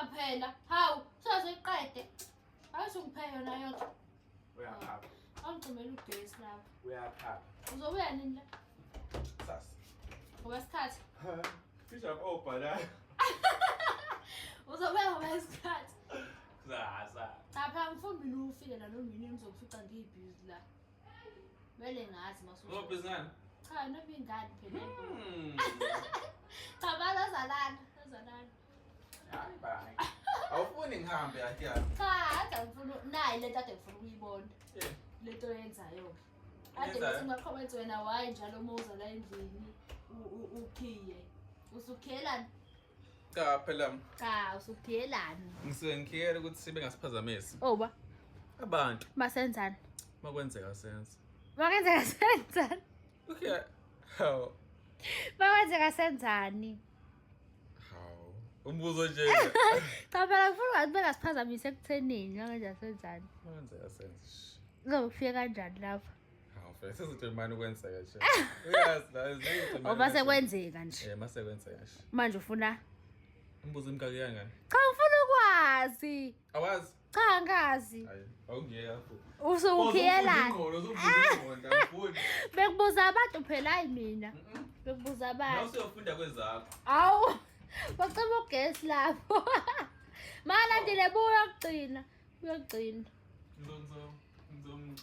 phela. Hawu, soziqede. Awusungipheka yona yonke. Uyakhapha. Awungicimela ugesi lapho. Uyakhapha. Uzobuya nini la? Sasa. Ngokwesikhathi. Kisha obhala. Uzobuya ngokwesikhathi. Sasa. Cha phela ngifuna mina ufike la nomini ngizokufica ngiyibhizi la. Vele ngazi masuku. Ngobhizinani? Cha noma ingane phela. Cha bazalana. Hayi bye. Awufuni ngihambe yathi ya. Cha hata ngifuna nayi lento ade ngifuna ukuyibona. Lento yenzayo. Ade bese ngaqhubeka wena wayi njalo umuza la endlini ukhiye. Usukhiyelani? Cha phela Cha usukhiyelani? ngisuke ngikhiyela ukuthi sibe ngasiphazamisi. Oba Abantu basenzani? makwenzeka sense. Makwenzeka senzani? Okay. How? Makwenzeka senzani? How? Umbuzo nje. Cha phela ngifuna ukuthi bengasiphazamise ekuthenini makwenzeka senzani? Makwenzeka sense. Uzofika kanjani lapha? Hawu phela sesithi manje kwenzeka nje. Uyazi la izinto. Oba sekwenzeka nje. Mase kwenzeka nje. Manje ufuna Umbuzo imkaki kangani? cha ngifuna ukwazi. Awazi? Cha ngazi. Hayi, awungiyeka futhi. Usukhiyelani? Ingqondo uzofunda ngifuni. Bekubuza abantu phela hayi mina. Bekubuza abantu. Nawusiyofunda kwezakho. Awu. Bacima ugesi lapho. Mala ndile buya kugcina. Uyagcina. Ngizom.